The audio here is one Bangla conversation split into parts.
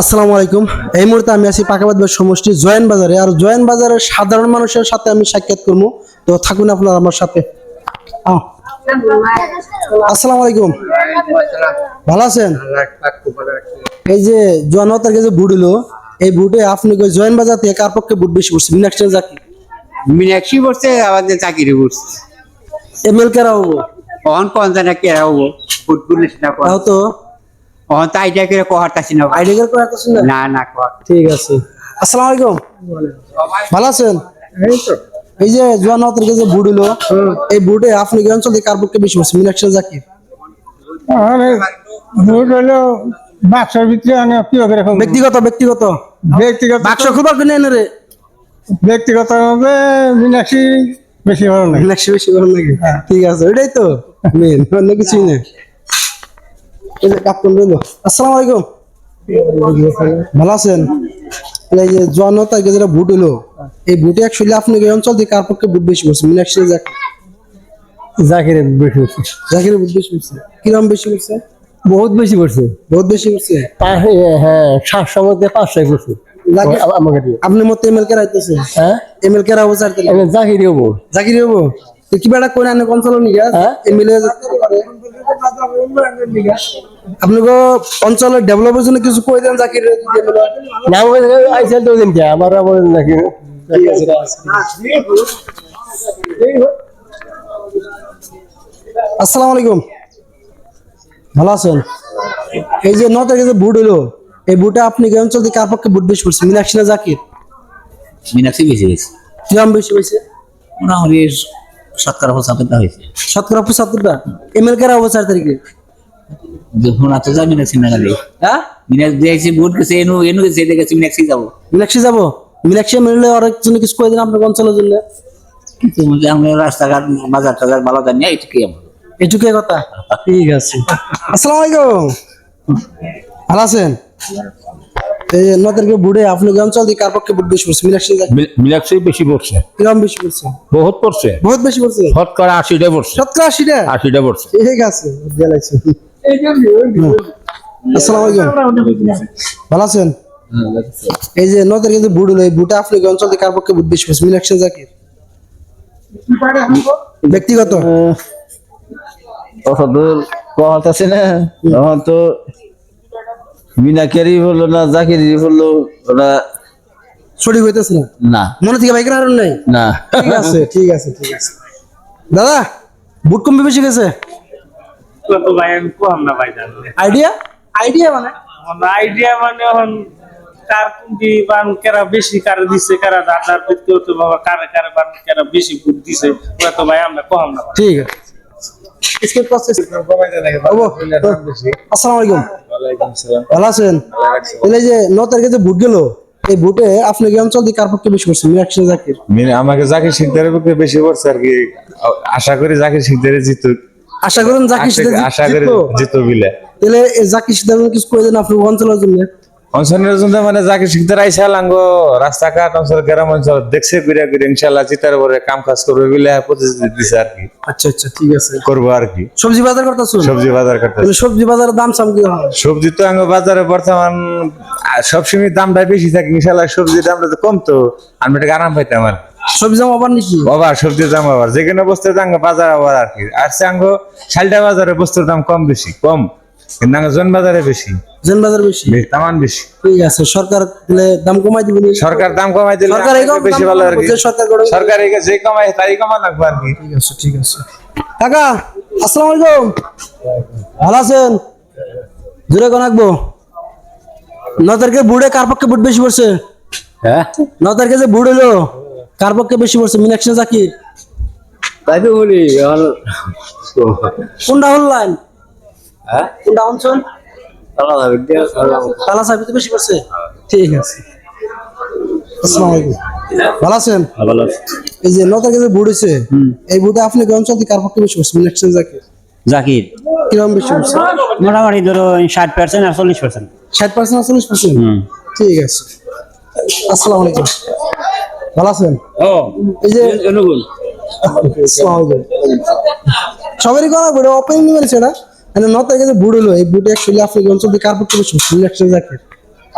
আসসালামু আলাইকুম। এই মুহূর্তে আমি আছি পাকাবাদ সমষ্টি জয়েন বাজারে। আর জয়েন বাজারের সাধারণ মানুষের সাথে আমি সাক্ষাৎ করবো, তো থাকুন আপনারা আমার সাথে। আসসালামু আলাইকুম, ভালো আছেন? এই যে জনতার কাছে ভোট হলো, এই ভোটে আপনি জয়েন বাজার থেকে কার পক্ষে ভোট বেশি পড়ছে? মীনাক্ষী না জাকির? মীনাক্ষী বলছে আমাদের চাকরি বলছে এমএল কেরা হবো? কখন কোন জানা কেরা হবো ফুটবল তাও তো কখন তো আইডিয়া করে কহারতাছি না আইডিয়া করে আসছেন না? না না কর ঠিক আছে। আসসালামু আলাইকুম, ভালো আছেন? এই যে জনতার কাছে ভোট হলো, এই ভোটে আপনি কি অঞ্চল থেকে কার পক্ষে বেশি পড়ছে? মীনাক্ষী না জাকির? ভোট হলো বাক্সের ভিতরে কি হবে এরকম ব্যক্তিগত ব্যক্তিগত ব্যক্তিগত বাক্স খুলবার কিনে এনে রে। ব্যক্তিগত ভাবে মীনাক্ষী বেশি ভালো লাগে। মীনাক্ষী বেশি ভালো লাগে, ঠিক আছে, ওইটাই তো মেন, অন্য কিছুই না। এই যে কাপ্তান রইলো। আসসালামু আলাইকুম, ভালো আছেন? এই যে জনতার কাছে যেটা ভোট হলো, এই ভোটে অ্যাকচুয়ালি আপনি এই অঞ্চল থেকে কার পক্ষে ভোট বেশি পড়ছে? মীনাক্ষী না জাকির? জাকিরের বেশি হচ্ছে, জাকিরের ভোট বেশি পড়ছে। কিরকম বেশি পড়ছে? বহুত বেশি করছে। বহুত বেশি পড়ছে। হ্যাঁ 700 মধ্যে 500 করছে আমাকে দিয়ে। আপনি মতো এমএল কেরা আইতেছে? হ্যাঁ এমএল কেরা হবো? চার আমি জাকিরই হবো। জাকির হবো? তো কি বেড়া কোন আনে অঞ্চল নিয়ে এমএলএ আপনি অঞ্চলের ডেভেলপের জন্য কিছু কই দেন জাকির? নাম আইসেল তো দিন কে আমার বলেন নাকি? আসসালামু আলাইকুম, ভালো আছেন? এই যে 9 তারিখে যে ভোট হলো, এই ভোটে আপনি এই অঞ্চল থেকে কার পক্ষে ভোট বেশি পড়ছে? মীনাক্ষী না জাকির? মীনাক্ষী বেশি হয়েছে, কিরম বেশি হয়েছে? মোটামুটি 70-75 হয়েছে। 70-75টা। এমএল কেরা হবো 4 তারিখে? যখন এত যায় মীনাক্ষী না গেলে হ্যাঁ, মীনাক্ষী দেখছি ভোট গেছে এনু এনু গেছে দেখেছি মীনাক্ষী যাবো। মীনাক্ষী যাবো? মীনাক্ষী মিললে অনেক জন্য কিছু করে দেন আপনার অঞ্চলের জন্য। কিন্তু আমরা রাস্তাঘাট বাজার টাজার ভালো জানি না, এইটুকুই আমার। এটুকুই কথা, ঠিক আছে। আসসালামু আলাইকুম, ভালো আছেন? এই যে 9 তারিখে ভোটে আপনি এই অঞ্চল থেকে কার পক্ষে ভোট বেশি পড়ছে? মীনাক্ষী না জাকির? মীনাক্ষী বেশি পড়ছে, কিরম বেশি পড়ছে? বহুত পড়ছে, বহুত বেশি পড়ছে। শতকরা 80টা পড়ছে, 70-80টা। 80টা পড়ছে। ঠিক আছে, গেলাইছি। আসসালামু আলাইকুম, ভালো আছেন? এই যে 9 তারিখে যে ভোট হলো, এই ভোটে আপনি এই অঞ্চল থেকে কার পক্ষে ভোট বেশি পড়ছে? মীনাক্ষী না জাকির? ব্যক্তিগত কতদূর কথা না, তখন তো মিনাকেরই হলো না জাকিরই হলো ওরা সঠিক হইতেছে না, না মনে থেকে বাইকের হারণ নাই। না ঠিক আছে, ঠিক আছে, ঠিক আছে। দাদা, ভোট কমবে বেশি গেছে? তো ভাই আমি কম না ভাই জানলে আইডিয়া আইডিয়া মানে আইডিয়া মানে এখন কার কোনটি বান কেরা বেশি কার দিছে কারা দাদার ব্যক্তিগত বাবা কারে কারে বান কেরা বেশি ভোট দিছে ওরা তো ভাই আমরা কম না। ঠিক আছে। স্কিপ প্রসেস বাবু। আসসালামু আলাইকুম, ভালো আছেন? এই যে 9 তারিখে যে ভোট গেল, এই ভোটে আপনি এই অঞ্চল থেকে কার পক্ষে বেশি পড়ছে? মীনাক্ষী না জাকির? আমাকে জাকির শিকদারের পক্ষে বেশি পড়ছে আর কি। আশা করি জাকির শিকদারে জিতুক, আশা করেন জাকির আশা করি জিতো বিলে। তাহলে জাকির সিদ্ধান্ত কিছু করে দেন আপনার অঞ্চলের জন্য। অঞ্চলের জন্য মানে জাকির শিকদার আইসা লাঙ্গো রাস্তাঘাট অঞ্চল গ্রাম অঞ্চল দেখছে ঘুরে ঘুরে ইনশাল্লাহ জিতার পরে কাম কাজ করবে বিলে প্রতিশ্রুতি দিছে আর কি। আচ্ছা আচ্ছা, ঠিক আছে, করবো আর কি। সবজি বাজার করতেছো? সবজি বাজার করতে, সবজি বাজারের দাম সাম কি হয়? সবজি তো আঙ্গ বাজারে বর্তমান সবসময় দামটা বেশি থাকে, ইনশাল্লাহ সবজির দামটা তো কম, তো আমি একটু আরাম পাইতাম আর সবজি দাম আবার নাকি? আবার সবজির দাম আবার যেখানে বস্তুর দাম বাজার আবার আর কি। আর আঙ্গ শালটা বাজারে বস্তুর দাম কম বেশি কম, কিন্তু আঙ্গ জন বাজারে বেশি, জন বাজার বেশি, তামান বেশি। ঠিক আছে, সরকার দাম কমাই দিবে। সরকার দাম কমাই দিলে সরকার বেশি ভালো আর কি। সরকার যে কমাই তাই কমা লাগবে আর কি। ঠিক আছে, ঠিক আছে। কাকা, আসসালামু আলাইকুম, ভালো আছেন? জোরে কোন রাখবো? 9 তারিখে ভোটে কার পক্ষে ভোট বেশি পড়ছে? হ্যাঁ 9 তারিখে যে ভোট হলো, কার পক্ষে বেশি পড়ছে? মীনাক্ষী না জাকির? তাই তো বলি কোনটা অনলাইন? হ্যাঁ কোনটা অঞ্চল? তালা সাহেব বেশি পড়ছে, ঠিক আছে। আসসালামু আলাইকুম, ভালো আছেন? ভালো আছে। এই যে 9 তারিখে যে ভোট হয়েছে, এই ভোটে আপনি এই অঞ্চল থেকে কার পক্ষে বেশি পড়ছে? মীনাক্ষী না জাকির? জাকির কিরকম বেশি পড়ছে? মোটামুটি ধরো 60% আর 40%। 60% আর 40%, ঠিক আছে। আসসালামু আলাইকুম, ভালো আছেন? এই যে সবারই করা বড় ওপেনিং নিবেন সেটা। মানে 9 তারিখে যে ভোট হলো, এই ভোটে অ্যাকচুয়ালি আপনি অঞ্চল থেকে কার পক্ষে বেশি? মীনাক্ষী না জাকির?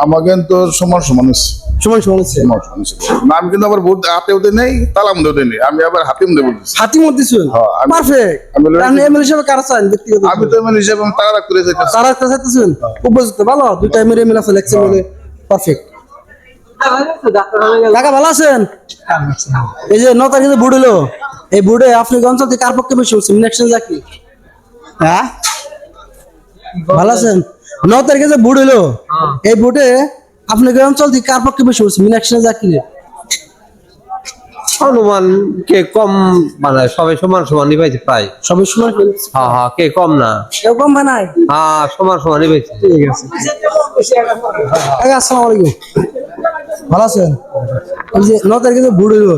আমার কিন্তু সমান সমান হচ্ছে। সমান সমান হচ্ছে। সমান সমান হচ্ছে। না, আমি কিন্তু আবার ভোট হাতে ওদের নেই, তালাম ওদের নেই, আমি আবার হাতিম দেবো বলতেছি। হাতি মত দিছুন হ্যাঁ, আমি- পারফেক্ট আমি লড়াই আপনি এমএলএ হিসেবে কার চান ব্যক্তিগত আমি তো এমন হিসেবে আমি তারা করে যাইতেছি। তারা কাছে চাইতেছেন উপযুক্ত ভালো দুইটা এমএলএ আছে লেকচার মিলে পারফেক্ট কাকা ভালো আছেন এই যে 9 তারিখে বুড় হলো এই বুড়ে আপনি অঞ্চল থেকে কার পক্ষে বেশি হচ্ছে মিনাকশন জাকি হ্যাঁ ভালো আছেন 9 তারিখে যে বুড় হলো এই বুড়ে আপনি অঞ্চল থেকে কার পক্ষে বেশি হচ্ছে মিনাকশন জাকি অনুমান কে কম মানে সবাই সমান সমানই পাইছে প্রায়। সবাই সময় হ্যাঁ হ্যাঁ, কে কম না। কেউ কম বানায় হ্যাঁ, সমান সমানই পাইছে। ঠিক আছে কাকা আসসালামু আলাইকুম ভালো আছেন এই যে 9 তারিখে যে বুড় হলো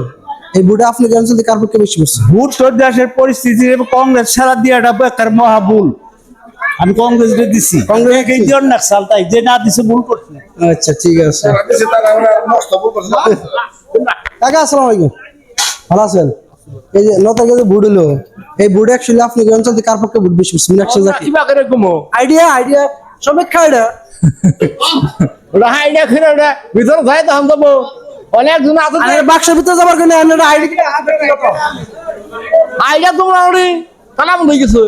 এই বুড়ে আপনি অঞ্চল থেকে কার পক্ষে বেশি হচ্ছে ভোট তোর দেশের পরিস্থিতি কংগ্রেস সারা দিয়াটা বেকার মহাভুল। আমি কংগ্রেস দিছি, কংগ্রেস এই জন্য নাকসাল তাই যে না দিছে ভুল করছে। আচ্ছা ঠিক আছে তারা দিছে, তারা আমরা নষ্ট ভুল করছে। কাকা আসসালামু আলাইকুম ভালো আছেন এই যে 9 তারিখে যে বুড় হলো এই বুড়ে অ্যাকচুয়ালি আপনি অঞ্চল থেকে কার পক্ষে ভোট বেশি হচ্ছে মিনাকশন জাকি কিবা করে ঘুমো আইডিয়া আইডিয়া সমীক্ষা আইডিয়া ওটা হাইডা খেলে ওটা ভিতরে যাই তো হাম অনেক জন আছে আরে বাক্সের ভিতরে যাবার জন্য আপনারা আইডিয়া আইডা তোমরা ওরে তালাম হয়ে গেছে।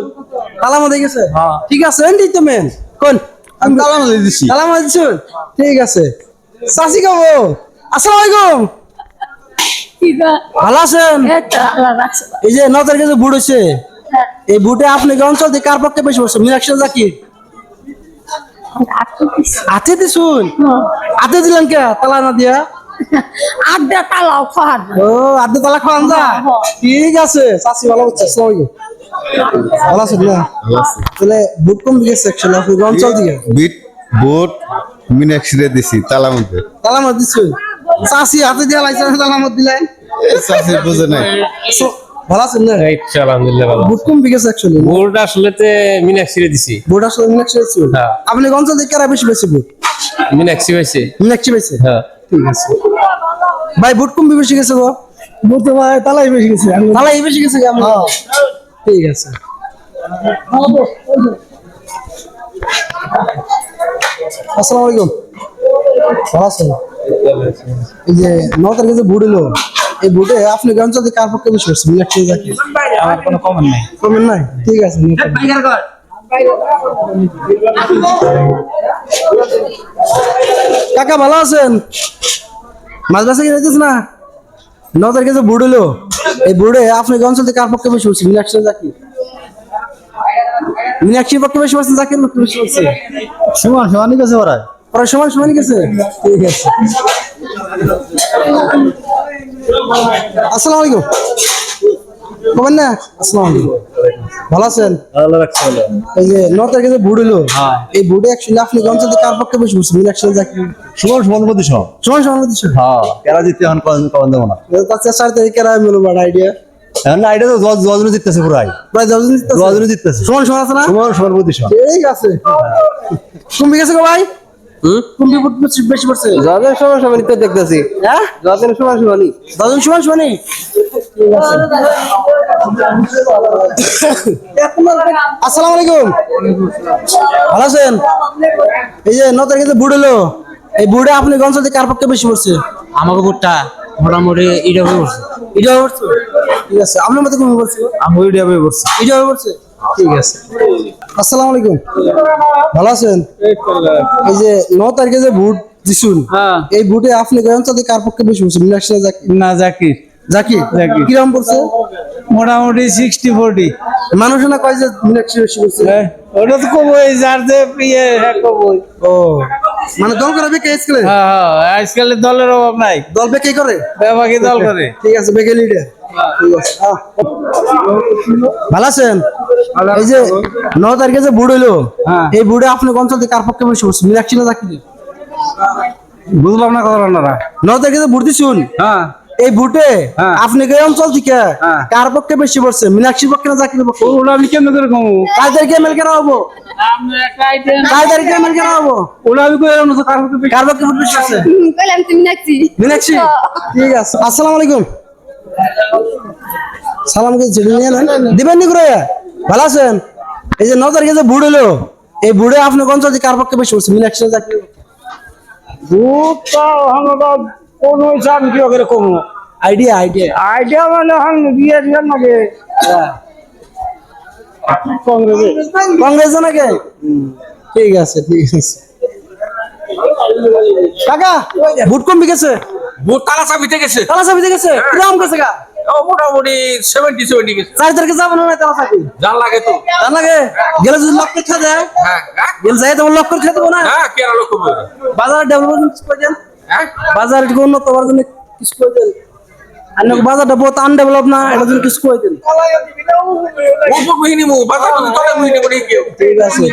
তালাম হয়ে গেছে ঠিক আছে এন্ডি তো মেন কোন আমি তালাম দিয়ে দিছি। তালাম হয়ে দিছেন ঠিক আছে সাসি কাবো আসসালামু আলাইকুম ভালো আছেন এই যে 9 তারিখে যে বুট হয়েছে এই বুটে আপনি অঞ্চল থেকে কার পক্ষে বেশি বসে মিনাকশন জাকি হাতে দিছুন হাতে দিলেন কে তালা না দিয়া আড্ডা তালাও খান ও আদে তালা খাওয়ান যা ঠিক আছে চাচি ভালো হচ্ছে আসসালামু আলাইকুম ভালো আছেন না তাহলে বুট কম দিয়েছে অ্যাকচুয়ালি আপনি অঞ্চল থেকে বিট বোট মিনাক্সিরে দিছি তালামতে তালামত দিছুন চাচি হাতে দিয়া লাইছে তালামত দিলেন চাষি বুঝে নাই ভালো আছেন না আলহামদুলিল্লাহ ভালো। বুট কম দিয়েছে অ্যাকচুয়ালি ভোট আসলে মিনাক্সিরে দিছি। বুট আসলে মিনাকশন দিছুন আপনি অঞ্চল থেকে কারা বেশি বেশি বুট মিনাক্সি পাইছে। মিনাকশি পাইছে হ্যাঁ, ঠিক আছে ভাই বুট কম বেশি গেছে গো বুট তো ভাই তালাই বেশি গেছে তালাই বেশি গেছে কেমন ঠিক আছে আসসালামু আলাইকুম ভালো আছেন এই যে 9 তারিখে যে বুট হলো এই বুটে আপনি অঞ্চল থেকে কার পক্ষে বেশি হচ্ছে মিনাকশি জাকি আমার কোনো কমেন্ট নাই। কমেন্ট নাই ঠিক আছে কাকা ভালো আছেন মাছ বাসা কিনে দিস না 9 তারিখে যে বুট হলো এই বুড়ে আপনি অঞ্চল থেকে কার পক্ষে বেশি হচ্ছে মিনাকশি জাকি মিনাকশির পক্ষে বেশি হচ্ছে জাকির পক্ষে বেশি হচ্ছে সমান সমানই কাছে ওরা ওরা সমান সমান গেছে ঠিক আছে আসসালামু আলাইকুম কবেন না আসসালামু আলাইকুম ভালো আছেন ভালো লাগছে। এই যে 9 তারিখে যে বুট হলো এই বুটে অ্যাকচুয়ালি আপনি অঞ্চল থেকে কার পক্ষে বেশি হচ্ছে মিনাকশি জাকি সমান সমান মধ্যে সব। সমান সমান দিচ্ছে হ্যাঁ, কেরা জিততে এখন কম দেবো না। তাতে 4 তারিখে কেরা মিলো বাড়া আইডিয়া না, এটা তো জজনে জিততেছে পুরাই। প্রায় 10 দিন জজনে জিততেছে। সমান সমান আছে না সমান সমান মধ্যে সব। ঠিক আছে কমে গেছে গো ভাই কমে বেশি পড়ছে যাদের সমান সমানই তো দেখতেছি। হ্যাঁ যাদের সমান সমানই। 10 সমান সমানই ঠিক আছে আসসালামু আলাইকুম ভালো আছেন এই যে 9 তারিখে যে বুট হলো এই বুটে আপনি অঞ্চল থেকে কার পক্ষে বেশি পড়ছে আমাকে ভোটটা মোটামুটি এটা হয়ে পড়ছে। এটা পড়ছে ঠিক আছে আপনার মতে কমে পড়ছে আমি ওইটা বই করছি। এটা পড়ছে ঠিক আছে আসসালামু আলাইকুম ভালো আছেন এই যে 9 তারিখে যে বুট দিছুন এই বুটে আপনি অঞ্চল থেকে কার পক্ষে বেশি পড়ছে মিনাকশি জাকি না, জাকির জাকির কিরকম পড়ছে মোটামুটি 60-40। মানুষ না কয় যে মিনাকশি বেশি পড়ছে ওটা তো কবই যার যে ইয়ে হ্যাঁ কবই। ও মানে দল করে বেকে স্কেলে হ্যাঁ হ্যাঁ, আজকাল দলের অভাব নাই, দল বেকে করে বাকি দল করে। ঠিক আছে বেকে লিডার ঠিক আছে ভালো আছেন এই যে 9 তারিখে যে বুট হইলো এই বুটে আপনি অঞ্চল থেকে কার পক্ষে বেশি পড়ছে মিনাকশি না জাকির বুঝলাম না কথা আপনারা। 9 তারিখে যে বুট দিছুন হ্যাঁ, এই বুটে আপনি এই অঞ্চল থেকে কার পক্ষে বেশি পড়ছে মিনাকশির পক্ষে না জাকির পক্ষে ওটা আমি কেন করে কমু? কার তারিখে এমএল কেন হবো কার তারিখে এমএল কেন হবো ওটা আমি কই জানো তো কার পক্ষে কার পক্ষে ভোট বেশি আছে কইলাম তুমি নাকি মিনাক্ষী ঠিক আছে আসসালামু আলাইকুম সালাম করে ছেড়ে নিয়ে নেন দিবেন নি করে ভালো আছেন এই যে 9 তারিখে যে বুট হলো এই বুড়ে আপনি অঞ্চল থেকে কার পক্ষে বেশি পড়ছে মিনাক্ষী জাকির ভোটটা আমরা কোন চান কি করে কমু আইডিয়া আইডিয়া আইডিয়া মানে হন দিয়ে দিলাম নাকি কংগ্রেসে কংগ্রেস নাকি ঠিক আছে কাকা ভোট কমে গেছে ভোট তালা চাবিতে গেছে তালা চাবি গেছে কিরকম গেছে কা মোটামুটি 70 গেছে 4 তারিখে যাবো না তালা চাবি জান লাগে তো জান লাগে গেলে যদি লক্ষ্য খেয়ে দেয় গেলে যাই তোমার লক্ষ্য খেয়ে দেবো না কেরা লোক বাজার ডেভেলপমেন্ট করে দেন বাজার একটু উন্নত হওয়ার জন্য কিছু করে দেন আর বাজারটা বহুত আনডেভেলপ না এটার জন্য কিছু করে দেন ঠিক আছে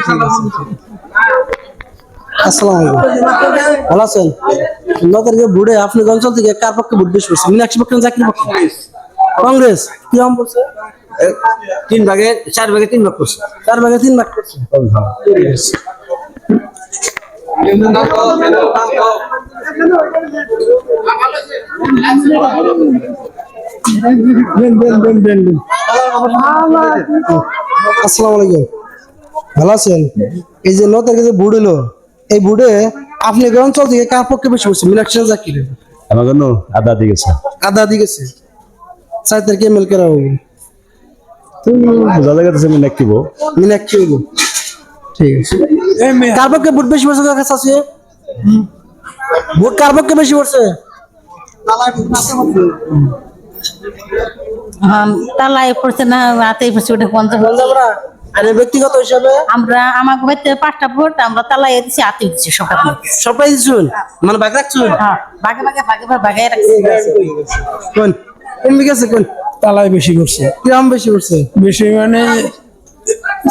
আসসালামু আলাইকুম ভালো আছেন নগরকে বুড়ে আপনি অঞ্চল থেকে কার পক্ষে ভোট বেশি করছেন মীনাক্ষী পক্ষে না জাকির পক্ষে কংগ্রেস কিরকম বলছে 3 ভাগে 4 ভাগে 3 ভাগ করছে 4 ভাগে 3 ভাগ করছে আসসালামু আলাইকুম ভালো আছেন এই যে নগরকে যে বুড় হলো এই বুড়ে আপনি অঞ্চল থেকে কার পক্ষে বেশি করছেন মীনাক্ষী না জাকির আমার জন্য আদা দিয়ে গেছে আদা দিয়ে গেছে 4 তারিখে মেল করা হবে বোঝা যাচ্ছে মীনাক্ষী মীনাক্ষী হইব ঠিক আছে কার পক্ষে ভোট বেশি পড়ছে কাছে আছে ভোট কার পক্ষে বেশি পড়ছে তালায় পড়ছে না রাতেই পড়ছে ওটা পঞ্চাশ আরে ব্যক্তিগত হিসাবে আমরা আমাকে বাড়িতে 5টা ভোট আমরা তালায় দিচ্ছি হাতে দিচ্ছি সকালে সবাই দিচ্ছেন মানে ভাগ রাখছেন ভাগে ভাগে ভাগে ভাগে রাখছি কোন কমে গেছে কোন তালায় বেশি করছে কিরম বেশি পড়ছে বেশি মানে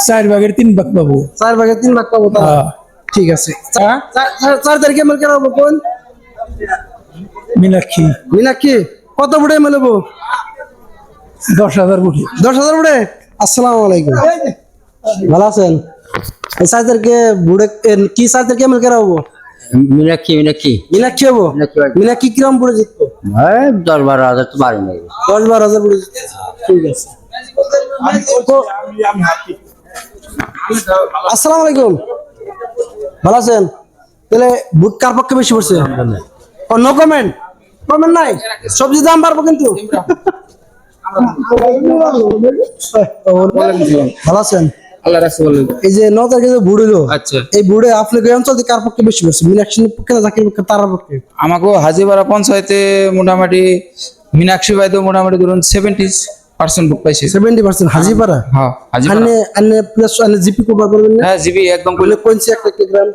4 ভাগের 3 ভাগ পাবো 4 ভাগে 3 ভাগ পাবো তা ঠিক আছে 4 তারিখে মেল করা হবে কোন মীনাক্ষী মীনাক্ষী কত ভোটে মেলবো 10,000 কোটি 10,000 ভোটে আসসালামু আলাইকুম ভালো আছেন এই 4 তারিখে ভোটে কি 4 তারিখে মেল করা হবো মিনাক্ষী মীনাক্ষী হবো মীনাক্ষী কিরম ভোটে জিতবো 10-12 হাজার তো বাড়ি নাই 10-12 হাজার ভোটে জিতবো ঠিক আছে আসসালামু আলাইকুম ভালো আছেন তাহলে ভোট কার পক্ষে বেশি পড়ছে ও নো কমেন্ট কমেন্ট নাই সবজি দাম বাড়বো কিন্তু ভালো আছেন আল্লাহ রাসূল এই যে 9 তারিখে যে ভোট হলো আচ্ছা এই ভোটে আপনি কোন অঞ্চল থেকে কার পক্ষে বেশি পড়ছে মীনাক্ষীর পক্ষে না জাকির পক্ষে তার পক্ষে আমাকে হাজিপাড়া পঞ্চায়েতে মোটামুটি মীনাক্ষী বাইদে মোটামুটি ধরুন 70% বুক পাইছে 70% হাজিপাড়া হ্যাঁ হাজিপাড়া আনে প্লাস আনে জিপি কভার করবেন না হ্যাঁ জিবি একদম বলে কোনছি একটা গ্রাম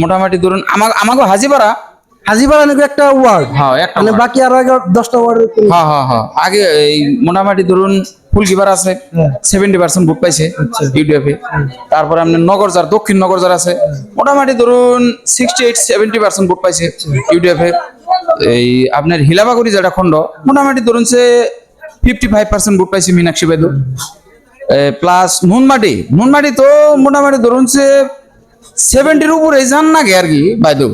মোটামুটি ধরুন আমাকে হাজিপাড়া হাজিপাড়া নাকি একটা ওয়ার্ড হ্যাঁ একটা মানে বাকি আরো 10টা ওয়ার্ড হ্যাঁ আগে এই মোটামুটি ধরুন ফুলকিবার আছে 70% বুক পাইছে ইউডিএফে তারপরে আপনার নগরজার দক্ষিণ নগরজার আছে মোটামুটি ধরুন 68-70% বুক পাইছে ইউডিএফে এই আপনার হিলাবাগুড়ি যেটা খন্ড মোটামুটি ধরুন সে 55% বুক পাইছে মীনাক্ষী বাইদু প্লাস নুনমাটি তো মোটামুটি ধরুন সে 70-এর উপরে যান না গে আর কি বাইদু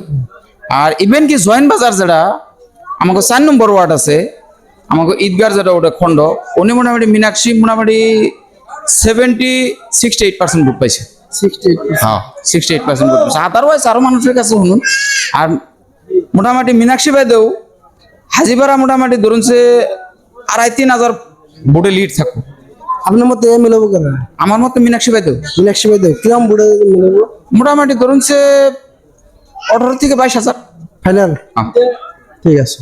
আর ইভেন কি জয়েন বাজার যেটা আমাকে 4 নম্বর ওয়ার্ড আছে আমাকে ঈদগার যেটা ওটা খন্ড উনি মোটামুটি মীনাক্ষী মোটামুটি 68% বুক পাইছে 68 হ্যাঁ 68% বুক পাইছে আদারওয়াইজ আরো মানুষের কাছে শুনুন আর মোটামুটি মীনাক্ষী বাইদেও হাজিপাড়া মোটামুটি ধরুন সে 2,500-3,000 ভোটে লিড থাকো আপনার মতে মিলাবো কেন আমার মতে মীনাক্ষী বাইদেও কিরম ভোটে মিলাবো মোটামুটি ধরুন সে 18 থেকে 22,000 ফাইনাল ঠিক আছে